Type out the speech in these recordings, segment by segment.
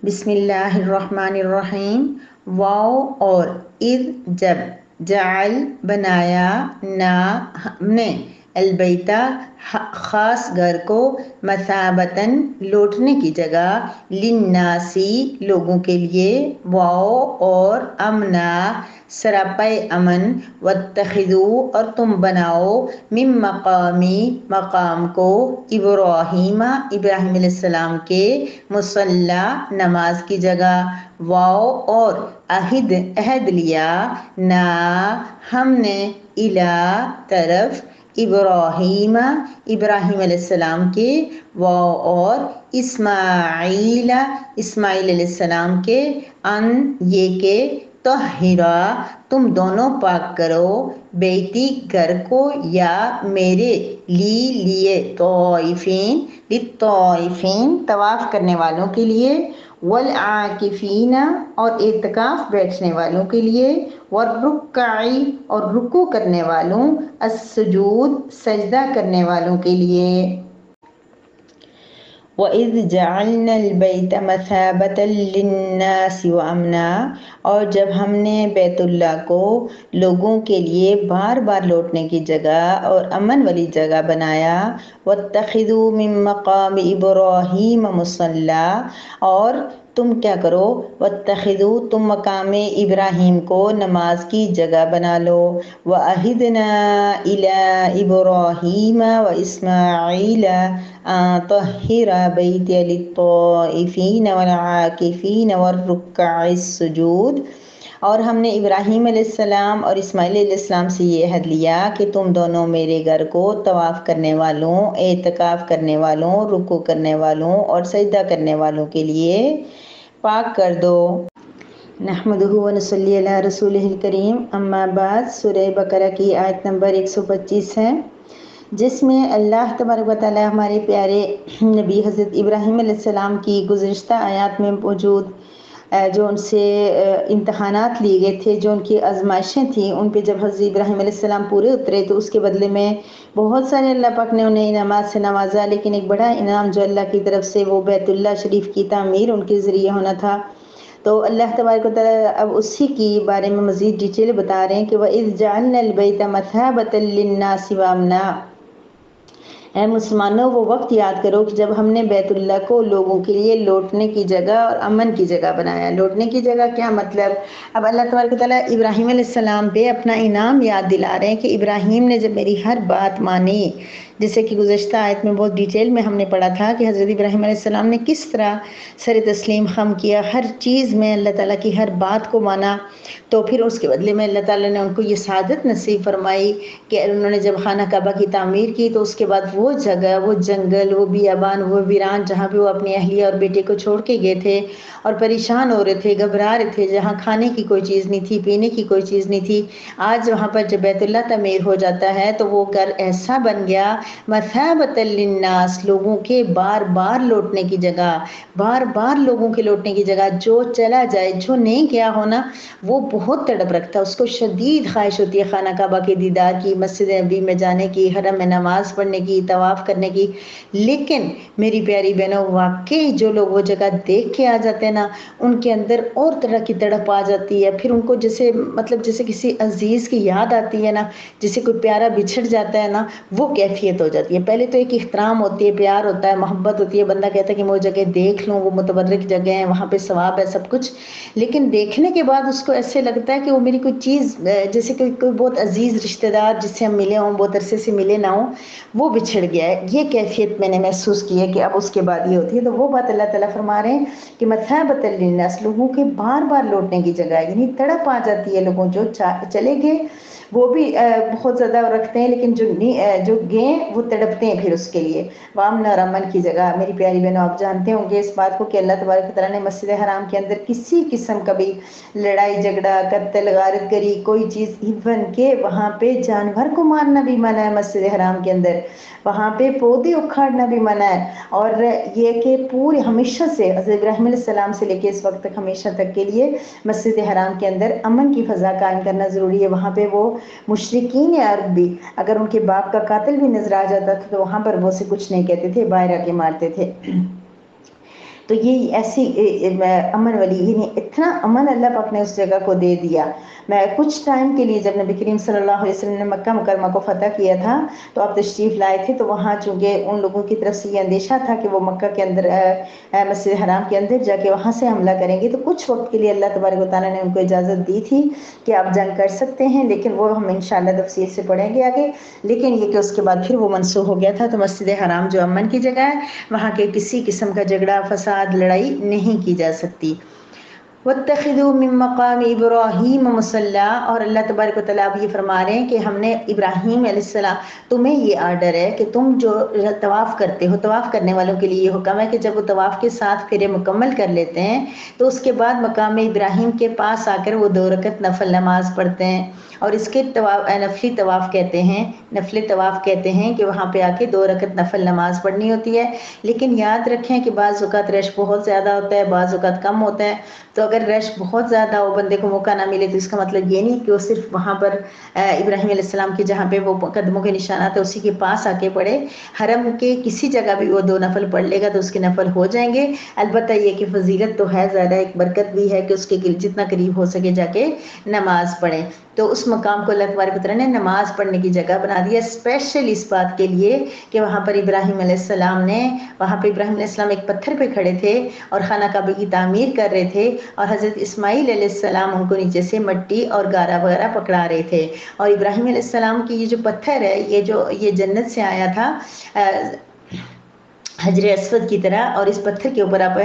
بسم اللہ الرحمن الرحیم۔ واو اور اذ جب، جعل بنایا، نا ہم نے، البیتا خاص گھر کو، مثابتاً لوٹنے کی جگہ، للناسی لوگوں کے لیے، واو اور امنا سراپے امن، واتخذوا اور تم بناؤ، من مقامی مقام کو، ابراہیم ابراہیم علیہ السلام کے، مصلی نماز کی جگہ، واو اور عہد لیا، نا ہم نے، الی طرف، ابراہیم ابراہیم علیہ السلام کے، واو اور اسماعیل اسماعیل علیہ السلام کے، ان یہ کہ، طہرا تم دونوں پاک کرو، بیتی گھر کو، یا میرے لیے، طائفین للطائفین طواف کرنے والوں کے لیے، والعاکفین اور اعتکاف بیٹھنے والوں کے لیے، والرکعی اور رکوع کرنے والوں، السجود سجدہ کرنے والوں کے لیے۔ وَإِذْ جَعَلْنَا الْبَيْتَ مَثَابَةً لِلنَّاسِ وَأَمْنًا اور جب ہم نے بیت اللہ کو لوگوں کے لیے بار بار لوٹنے کی جگہ اور امن والی جگہ بنایا، وَاتَّخِذُوا مِن مَّقَامِ إِبْرَاهِيمَ مُصَلًّى اور تم کیا کرو، وَاتَّخِذُوا تم مقام ابراہیم کو نماز کی جگہ بنا لو، وَعَهِدْنَا إِلَىٰ إِبْرَاهِيمَ وَإِسْمَاعِيلَ أَن طَهِّرَ بَيْتِيَ لِلطَّائِفِينَ وَالْعَاكِفِينَ وَالرُّكَّعِ السُّجُودِ اور ہم نے ابراہیم علیہ السلام اور اسماعیل علیہ السلام سے یہ عہد لیا کہ تم دونوں میرے گھر کو طواف کرنے والوں، اعتکاف کرنے والوں، رکوع کرنے والوں اور سجدہ کرنے والوں کے لیے پاک کر دو۔ نحمدہ و نصلی علی رسولہ الکریم، اما بعد۔ سورہ بقرہ کی آیت نمبر 125 ہے، جس میں اللہ تبارک و تعالی ہمارے پیارے نبی حضرت ابراہیم علیہ السلام کی گزشتہ آیات میں موجود جو ان سے امتحانات لیے گئے تھے، جو ان کی آزمائشیں تھیں، ان پہ جب حضرت ابراہیم علیہ السلام پورے اترے تو اس کے بدلے میں بہت سارے اللہ پاک نے انہیں انعامات سے نوازا، لیکن ایک بڑا انعام جو اللہ کی طرف سے وہ بیت اللہ شریف کی تعمیر ان کے ذریعے ہونا تھا۔ تو اللہ تبارک و تعالی اب اسی کی بارے میں مزید ڈیٹیل بتا رہے ہیں کہ وَإِذْ جَعَلْنَا الْبَيْتَ مَثَابَةً لِلنَّاسِ وَأَمْنًا اے مسلمانوں وہ وقت یاد کرو کہ جب ہم نے بیت اللہ کو لوگوں کے لیے لوٹنے کی جگہ اور امن کی جگہ بنایا۔ لوٹنے کی جگہ کیا مطلب؟ اب اللہ تبارک و تعالیٰ ابراہیم علیہ السلام پہ اپنا انعام یاد دلا رہے ہیں کہ ابراہیم نے جب میری ہر بات مانی، جیسے کہ گزشتہ آیت میں بہت ڈیٹیل میں ہم نے پڑھا تھا کہ حضرت ابراہیم علیہ السلام نے کس طرح سر تسلیم خم کیا، ہر چیز میں اللہ تعالیٰ کی ہر بات کو مانا، تو پھر اس کے بدلے میں اللہ تعالیٰ نے ان کو یہ سعادت نصیب فرمائی کہ انہوں نے جب خانہ کعبہ کی تعمیر کی تو اس کے بعد وہ جگہ، وہ جنگل، وہ بیابان، وہ ویران جہاں پہ وہ اپنی اہلیہ اور بیٹے کو چھوڑ کے گئے تھے اور پریشان ہو رہے تھے، گھبرا رہے تھے، جہاں کھانے کی کوئی چیز نہیں تھی، پینے کی کوئی چیز نہیں تھی، آج وہاں پر جب بیت اللہ تعمیر ہو جاتا ہے تو وہ گھر ایسا بن گیا، مثابۃ للناس لوگوں کے بار بار لوٹنے کی جگہ، بار بار لوگوں کے لوٹنے کی جگہ۔ جو چلا جائے، جو نہیں گیا ہونا، وہ بہت تڑپ رکھتا ہے، اس کو شدید خواہش ہوتی ہے خانہ کعبہ کے دیدار کی، مسجد نبی میں جانے کی، حرم میں نماز پڑھنے کی، طواف کرنے کی۔ لیکن میری پیاری بہنوں، واقعی جو لوگ وہ جگہ دیکھ کے آ جاتے ہیں نا، ان کے اندر اور طرح کی تڑپ آ جاتی ہے، پھر ان کو جیسے جیسے کسی عزیز کی یاد آتی ہے نا، جیسے کوئی پیارا بچھڑ جاتا ہے نا، وہ کیفیت ہو جاتی ہے۔ پہلے تو ایک احترام ہوتی ہے، پیار ہوتا ہے، محبت ہوتی ہے، بندہ کہتا ہے کہ میں وہ جگہ دیکھ لوں، وہ متبرک جگہ ہے، وہاں پہ ثواب ہے، سب کچھ، لیکن دیکھنے کے بعد اس کو ایسے لگتا ہے کہ وہ میری کوئی چیز، جیسے کوئی بہت عزیز رشتہ دار جس سے ہم ملے ہوں، بہت عرصے سے ملے نہ ہوں، وہ بچھڑ گیا ہے۔ یہ کیفیت میں نے محسوس کی ہے کہ اب اس کے بعد یہ ہوتی ہے۔ تو وہ بات اللہ تعالیٰ فرما رہے ہیں کہ مثابۃ للناس لوگوں کے بار بار لوٹنے کی جگہ، یعنی تڑپ آ جاتی ہے لوگوں، جو چلے گئے وہ بھی بہت زیادہ رکھتے ہیں، لیکن جو گئے وہ تڑپتے ہیں پھر اس کے لیے۔ وامن اور امن کی جگہ۔ میری پیاری بہنوں، آپ جانتے ہوں گے اس بات کو کہ اللہ تبارک و تعالیٰ نے مسجد حرام کے اندر کسی قسم کا بھی لڑائی جھگڑا، قتل غارت گری، کوئی چیز، ایون کہ وہاں پہ جانور کو مارنا بھی منع ہے مسجد حرام کے اندر، وہاں پہ پودے اکھاڑنا بھی منع ہے، اور یہ کہ پورے ہمیشہ سے حضرت ابراہیم علیہ السلام سے لے کے اس وقت تک ہمیشہ تک کے لیے مسجد حرام کے اندر امن کی فضا قائم کرنا ضروری ہے۔ وہاں پہ وہ مشرکین عرب بھی اگر ان کے باپ کا قاتل بھی نظر آ جاتا تھا تو وہاں پر وہ سے کچھ نہیں کہتے تھے، باہر آ کے مارتے تھے۔ تو یہ ایسی امن والی، یعنی اتنا امن اللہ پاک نے اس جگہ کو دے دیا۔ میں کچھ ٹائم کے لیے جب نبی کریم صلی اللہ علیہ وسلم نے مکہ مکرمہ کو فتح کیا تھا تو آپ تشریف لائے تھے، تو وہاں چونکہ ان لوگوں کی طرف سے یہ اندیشہ تھا کہ وہ مکہ کے اندر مسجد حرام کے اندر جا کے وہاں سے حملہ کریں گے، تو کچھ وقت کے لیے اللہ تبارک و تعالیٰ نے ان کو اجازت دی تھی کہ آپ جنگ کر سکتے ہیں، لیکن وہ ہم انشاءاللہ تفصیل سے پڑھیں گے آگے۔ لیکن یہ کہ اس کے بعد پھر وہ منسوخ ہو گیا تھا، تو مسجد حرام جو امن کی جگہ ہے، وہاں کے کسی قسم کا جھگڑا فساد لڑائی نہیں کی جا سکتی۔ وَاتَّخِذُوا مِن مَّقَامِ إِبْرَاهِيمَ مُصَلًّى، اور اللہ تبارک و تعالیٰ اب یہ فرما رہے ہیں کہ ہم نے ابراہیم علیہ السلام، تمہیں یہ آرڈر ہے کہ تم جو طواف کرتے ہو، طواف کرنے والوں کے لیے یہ حکم ہے کہ جب وہ طواف کے ساتھ پھرے مکمل کر لیتے ہیں تو اس کے بعد مقام ابراہیم کے پاس آ کر وہ 2 رکعت نفل نماز پڑھتے ہیں، اور اس کے نفلی طواف کہتے ہیں، نفلی طواف کہتے ہیں کہ وہاں پہ آ کے 2 رکعت نفل نماز پڑھنی ہوتی ہے۔ لیکن یاد رکھیں کہ بعض اوقات رش بہت زیادہ ہوتا ہے، بعض اوقات کم ہوتا ہے، تو اگر رش بہت زیادہ ہو، بندے کو موقع نہ ملے، تو اس کا مطلب یہ نہیں کہ وہ صرف وہاں پر ابراہیم علیہ السلام کی جہاں پہ وہ قدموں کے نشانات ہیں اسی کے پاس آ کے پڑھے، حرم کے کسی جگہ بھی وہ 2 نفل پڑھ لے گا تو اس کے نفل ہو جائیں گے۔ البتہ یہ کہ فضیلت تو ہے زیادہ، ایک برکت بھی ہے کہ اس کے جتنا قریب ہو سکے جا کے نماز پڑھیں، تو اس مقام کو اللہ تبارک و تعالیٰ نے نماز پڑھنے کی جگہ بنا دیا، اسپیشل اس بات کے لیے کہ وہاں پر ابراہیم علیہ السلام نے، وہاں پہ ابراہیم علیہ السلام ایک پتھر پہ کھڑے تھے اور خانہ کعبہ کی تعمیر کر رہے تھے، اور حضرت اسماعیل علیہ السلام ان کو نیچے سے مٹی اور گارا وغیرہ پکڑا رہے تھے، اور ابراہیم علیہ السلام کی یہ جو پتھر ہے، یہ جنت سے آیا تھا حجر اسود کی طرح، اور اس پتھر کے اوپر آپ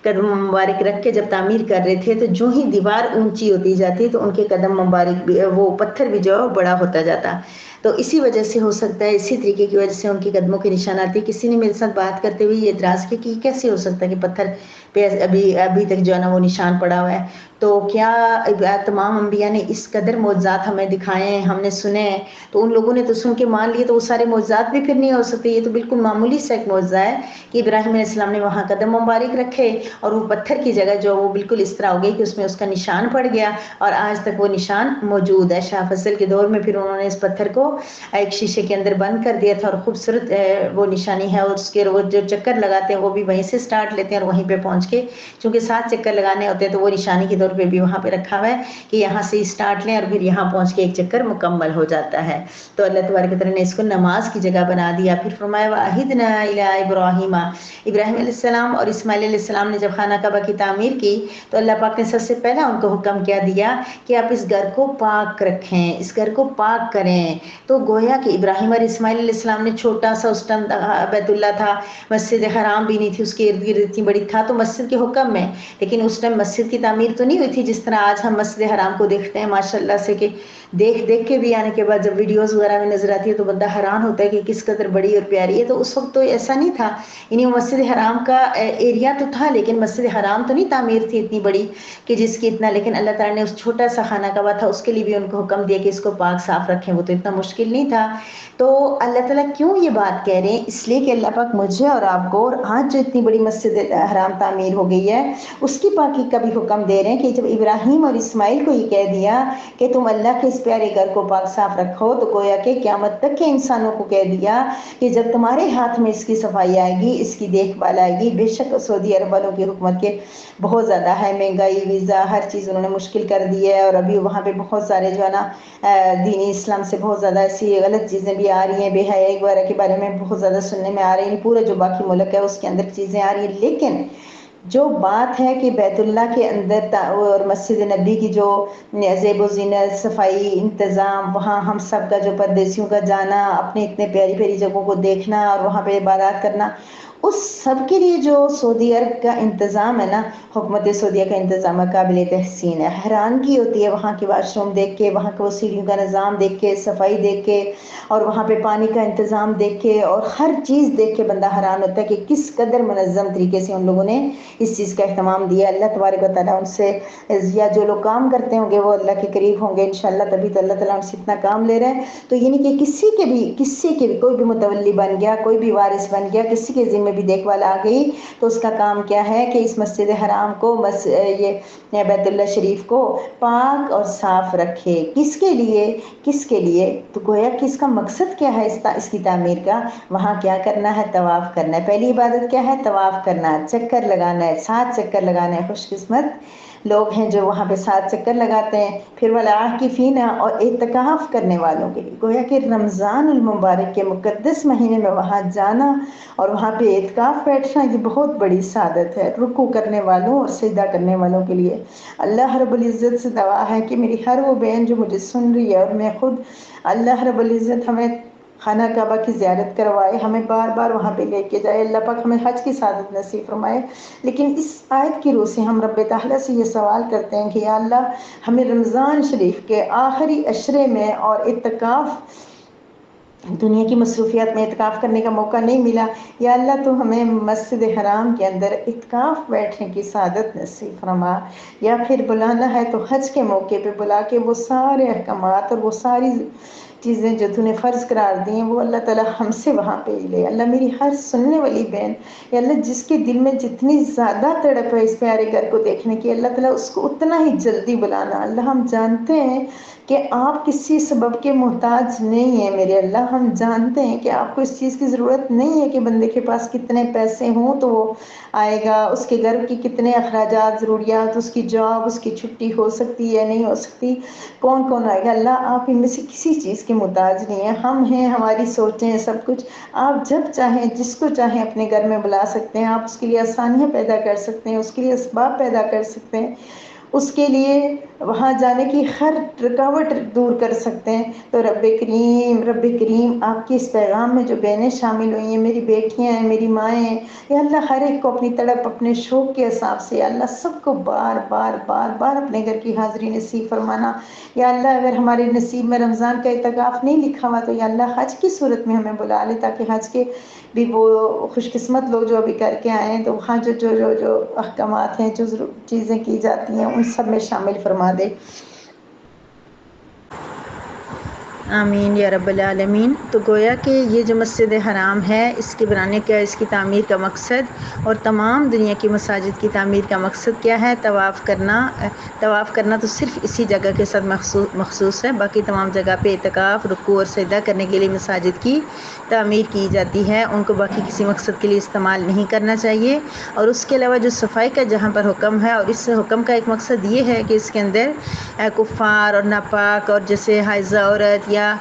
قدم مبارک رکھ کے جب تعمیر کر رہے تھے تو جو ہی دیوار اونچی ہوتی جاتی تو ان کے قدم مبارک بھی، وہ پتھر بھی جو ہے بڑا ہوتا جاتا، تو اسی وجہ سے ہو سکتا ہے، اسی طریقے کی وجہ سے ان کے قدموں کے نشانات تھے۔ کسی نے میرے ساتھ بات کرتے ہوئے یہ اعتراض کیا کہ کیسے ہو سکتا ہے کہ پتھر پہ ابھی تک جو ہے نا وہ نشان پڑا ہوا ہے، تو کیا تمام انبیاء نے اس قدر معجزات ہمیں دکھائے ہیں، ہم نے سنے ہیں، تو ان لوگوں نے تو سن کے مان لیے، تو وہ سارے معجزات بھی پھر نہیں ہو سکتے؟ یہ تو بالکل معمولی سا ایک معجزہ ہے کہ ابراہیم علیہ السلام نے وہاں قدم مبارک رکھے اور وہ پتھر کی جگہ جو وہ بالکل اس طرح ہو گئی کہ اس میں اس کا نشان پڑ گیا، اور آج تک وہ نشان موجود ہے۔ شاہ فضل کے دور میں پھر انہوں نے اس پتھر کو ایک شیشے کے اندر بند کر دیا تھا، اور خوبصورت وہ نشانی ہے، اور اس کے وہ جو چکر لگاتے ہیں وہ بھی وہیں سے سٹارٹ لیتے ہیں، اور وہیں پہ پہنچ کے چونکہ 7 چکر لگانے ہوتے ہیں تو وہ نشانی کے طور پہ بھی وہاں پہ رکھا ہوا ہے کہ یہاں سے سٹارٹ لیں اور پھر یہاں پہنچ کے ایک چکر مکمل ہو جاتا ہے۔ تو اللہ تبارک و تعالیٰ نے اس کو نماز کی جگہ بنا دیا۔ پھر فرمایا وَعَهِدْنَا إِلَىٰ إِبْرَاهِيمَ، ابراہیم علیہ السلام اور اسماعیل علیہ السلام نے جب خانہ کعبہ کی تعمیر کی تو اللہ پاک نے سب سے پہلا ان کو حکم کیا دیا کہ آپ اس گھر کو پاک رکھیں، اس گھر کو پاک کریں۔ تو گویا کہ ابراہیم اور اسماعیل علیہ السلام نے چھوٹا سا اس ٹائم بیت اللہ تھا، مسجد حرام بھی نہیں تھی، اس کے ارد گرد اتنی بڑی تھا تو مسجد کے حکم میں، لیکن اس ٹائم مسجد کی تعمیر تو نہیں ہوئی تھی جس طرح آج ہم مسجد حرام کو دیکھتے ہیں ماشاءاللہ سے، کہ دیکھ کے بھی آنے کے بعد جب ویڈیوز وغیرہ میں نظر آتی ہے تو بندہ حیران ہوتا ہے کہ کس قدر بڑی اور پیاری ہے۔ تو اس وقت تو ایسا نہیں تھا، یعنی مسجد حرام کا ایریا تو تھا لیکن مسجد حرام تو نہیں تعمیر تھی اتنی بڑی کہ جس کی اتنا، لیکن اللہ تعالیٰ نے اس چھوٹا سا خانہ کعبہ تھا اس کے لیے بھی ان کو حکم دیا کہ اس کو پاک صاف رکھیں، وہ تو اتنا مشکل نہیں تھا۔ تو اللہ تعالیٰ کیوں یہ بات کہہ رہے ہیں؟ اس لیے کہ اللہ پاک مجھے اور آپ کو، اور آج جو اتنی بڑی مسجد حرام تعمیر ہو گئی ہے اس کی پاکی کا بھی حکم دے رہے ہیں کہ جب ابراہیم اور اسماعیل کو یہ کہہ دیا کہ تم اللہ کے اس پیارے گھر کو پاک صاف رکھو، تو گویا کہ قیامت تک کے انسانوں کو کہہ دیا کہ جب تمہارے ہاتھ میں اس کی صفائی آئے گی، اس کی دیکھ بھال آئے گی، بے شک سعودی عرب والوں کی حکومت کے بہت زیادہ ہے، مہنگائی، ویزا، ہر چیز انہوں نے مشکل کر دی ہے، اور ابھی وہاں پہ بہت سارے جو ہے نا دینی اسلام سے بہت زیادہ ایسی غلط چیزیں بھی آ رہی ہیں، بے حیائی وغیرہ کے بارے میں بہت زیادہ سننے میں آ رہی ہیں، پورا جو باقی ملک ہے اس کے اندر چیزیں آ رہی ہیں۔ لیکن جو بات ہے کہ بیت اللہ کے اندر اور مسجد نبی کی جو زیب و زینت، صفائی، انتظام، وہاں ہم سب کا جو پردیسیوں کا جانا، اپنے اتنے پیاری پیاری جگہوں کو دیکھنا اور وہاں پہ عبادات کرنا، اس سب کے لیے جو سعودی عرب کا انتظام ہے نا، حکومت سعودیہ کا انتظام قابل تحسین ہے۔ حیرانگی ہوتی ہے وہاں کے واش روم دیکھ کے، وہاں کے سیڑھیوں کا نظام دیکھ کے، صفائی دیکھ کے، اور وہاں پہ پانی کا انتظام دیکھ کے، اور ہر چیز دیکھ کے بندہ حیران ہوتا ہے کہ کس قدر منظم طریقے سے ان لوگوں نے اس چیز کا اہتمام دیا۔ اللہ تبارک و تعالیٰ ان سے، یا جو لوگ کام کرتے ہوں گے وہ اللہ کے قریب ہوں گے انشاءاللہ، تبھی تو اللہ تعالیٰ ان سے اتنا کام لے رہے ہیں۔ تو یعنی کہ کسی کے بھی کوئی بھی متولی بن گیا، کوئی بھی وارث بن گیا، کسی کے ذمہ بھی دیکھ بھال آ گئی تو اس کا کام کیا ہے کہ اس مسجد حرام کو یہ بیت اللہ شریف کو پاک اور صاف رکھے۔ کس کے لیے تو گویا کہ اس کا مقصد کیا ہے اس کی تعمیر کا؟ وہاں کیا کرنا ہے؟ طواف کرنا ہے۔ پہلی عبادت کیا ہے؟ طواف کرنا ہے، چکر لگانا ہے، 7 چکر لگانا ہے۔ خوش قسمت لوگ ہیں جو وہاں پہ 7 چکر لگاتے ہیں۔ پھر والعاکفین اور اعتکاف کرنے والوں کے لیے گویا کہ رمضان المبارک کے مقدس مہینے میں وہاں جانا اور وہاں پہ اعتکاف بیٹھنا یہ بہت بڑی سعادت ہے رکوع کرنے والوں اور سجدہ کرنے والوں کے لیے۔ اللہ رب العزت سے دعا ہے کہ میری ہر وہ بہن جو مجھے سن رہی ہے اور میں خود، اللہ رب العزت ہمیں خانہ کعبہ کی زیارت کروائے، ہمیں بار بار وہاں پہ لے کے جائے، اللہ پاک ہمیں حج کی سعادت نصیب فرمائے۔ لیکن اس آیت کی روح سے ہم رب تعالیٰ سے یہ سوال کرتے ہیں کہ یا اللہ ہمیں رمضان شریف کے آخری عشرے میں اور اعتکاف، دنیا کی مصروفیات میں اعتکاف کرنے کا موقع نہیں ملا، یا اللہ تو ہمیں مسجد حرام کے اندر اعتکاف بیٹھنے کی سعادت نصیب فرما، یا پھر بلانا ہے تو حج کے موقع پہ بلا کے وہ سارے احکامات اور وہ ساری چیزیں جو تو نے فرض قرار دی ہیں وہ اللہ تعالیٰ ہم سے وہاں پہ لے۔ اللہ میری ہر سننے والی بہن، یا اللہ جس کے دل میں جتنی زیادہ تڑپ ہے اس پیارے گھر کو دیکھنے کی، اللہ تعالیٰ اس کو اتنا ہی جلدی بلانا۔ اللہ ہم جانتے ہیں کہ آپ کسی سبب کے محتاج نہیں ہیں میرے اللہ، ہم جانتے ہیں کہ آپ کو اس چیز کی ضرورت نہیں ہے کہ بندے کے پاس کتنے پیسے ہوں تو وہ آئے گا، اس کے گھر کی کتنے اخراجات، ضروریات، اس کی جاب، اس کی چھٹی ہو سکتی ہے نہیں ہو سکتی، کون آئے گا۔ اللہ آپ ان میں سے کسی چیز کے محتاج نہیں ہیں، ہم ہیں، ہماری سوچیں ہیں، سب کچھ آپ جب چاہیں جس کو چاہیں اپنے گھر میں بلا سکتے ہیں، آپ اس کے لیے آسانیاں پیدا کر سکتے ہیں، اس کے لیے اسباب پیدا کر سکتے ہیں، اس کے لیے وہاں جانے کی ہر رکاوٹ دور کر سکتے ہیں۔ تو رب کریم آپ کے اس پیغام میں جو بہنیں شامل ہوئی ہیں، میری بیٹیاں ہیں، میری مائیں ہیں، یا اللہ ہر ایک کو اپنی تڑپ، اپنے شوق کے حساب سے یا اللہ سب کو بار بار اپنے گھر کی حاضری نصیب فرمانا۔ یا اللہ اگر ہمارے نصیب میں رمضان کا اعتکاف نہیں لکھا ہوا تو یا اللہ حج کی صورت میں ہمیں بلا لے، تاکہ حج کے بھی وہ خوش قسمت لوگ جو ابھی کر کے آئے ہیں تو وہاں جو احکامات ہیں، جو چیزیں کی جاتی ہیں ان سب میں شامل فرما دے۔ آمین یا رب العالمین۔ تو گویا کہ یہ جو مسجد حرام ہے اس کے بنانے کا، اس کی تعمیر کا مقصد اور تمام دنیا کی مساجد کی تعمیر کا مقصد کیا ہے؟ طواف کرنا۔ طواف کرنا تو صرف اسی جگہ کے ساتھ مخصوص ہے، باقی تمام جگہ پہ اعتکاف، رکوع اور سجدہ کرنے کے لیے مساجد کی تعمیر کی جاتی ہے، ان کو باقی کسی مقصد کے لیے استعمال نہیں کرنا چاہیے۔ اور اس کے علاوہ جو صفائی کا جہاں پر حکم ہے، اور اس حکم کا ایک مقصد یہ ہے کہ اس کے اندر کفار اور ناپاک اور جیسے حائضہ عورت یا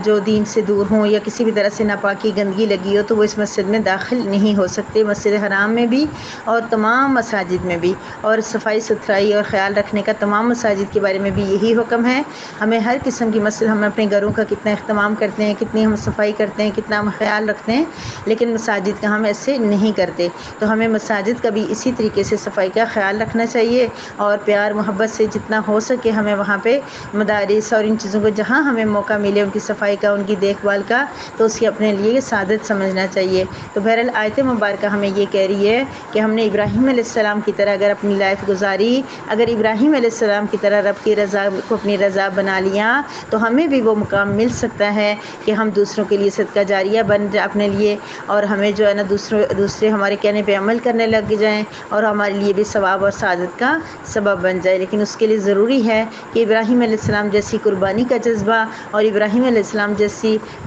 جو دین سے دور ہوں یا کسی بھی طرح سے ناپاکی گندگی لگی ہو تو وہ اس مسجد میں داخل نہیں ہو سکتے، مسجد حرام میں بھی اور تمام مساجد میں بھی۔ اور صفائی ستھرائی اور خیال رکھنے کا تمام مساجد کے بارے میں بھی یہی حکم ہے۔ ہمیں ہر قسم کی مسجد، ہم اپنے گھروں کا کتنا اہتمام کرتے ہیں، کتنی ہم صفائی کرتے ہیں، کتنا ہم خیال رکھتے ہیں، لیکن مساجد کا ہم ایسے نہیں کرتے۔ تو ہمیں مساجد کا بھی اسی طریقے سے صفائی کا خیال رکھنا چاہیے، اور پیار محبت سے جتنا ہو سکے ہمیں وہاں پہ مدارس اور ان چیزوں کو جہاں ہمیں موقع ملے ان کی صفائی کا، ان کی دیکھ بھال کا، تو اس کی اپنے لیے سعادت سمجھنا چاہیے۔ تو بہرحال آیت مبارکہ ہمیں یہ کہہ رہی ہے کہ ہم نے ابراہیم علیہ السلام کی طرح اگر اپنی لائف گزاری، اگر ابراہیم علیہ السلام کی طرح رب کی رضا کو اپنی رضا بنا لیا تو ہمیں بھی وہ مقام مل سکتا ہے کہ ہم دوسروں کے لیے صدقہ جاریہ بن جائے اپنے لیے، اور ہمیں جو ہے نا دوسرے ہمارے کہنے پہ عمل کرنے لگ جائیں اور ہمارے لیے بھی ثواب اور سعادت کا سبب بن جائے۔ لیکن اس کے لیے ضروری ہے کہ ابراہیم علیہ السلام جیسی قربانی کا جذبہ اور ابراہیم علیہ السلام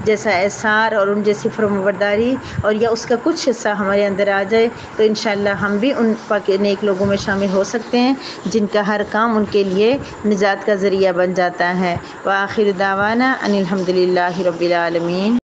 جیسا احسار اور ان جیسی فرمانبرداری اور یا اس کا کچھ حصہ ہمارے اندر آ جائے تو انشاءاللہ ہم بھی ان پاک نیک لوگوں میں شامل ہو سکتے ہیں جن کا ہر کام ان کے لیے نجات کا ذریعہ بن جاتا ہے۔ وآخر دعوانا ان الحمد للہ رب العالمین۔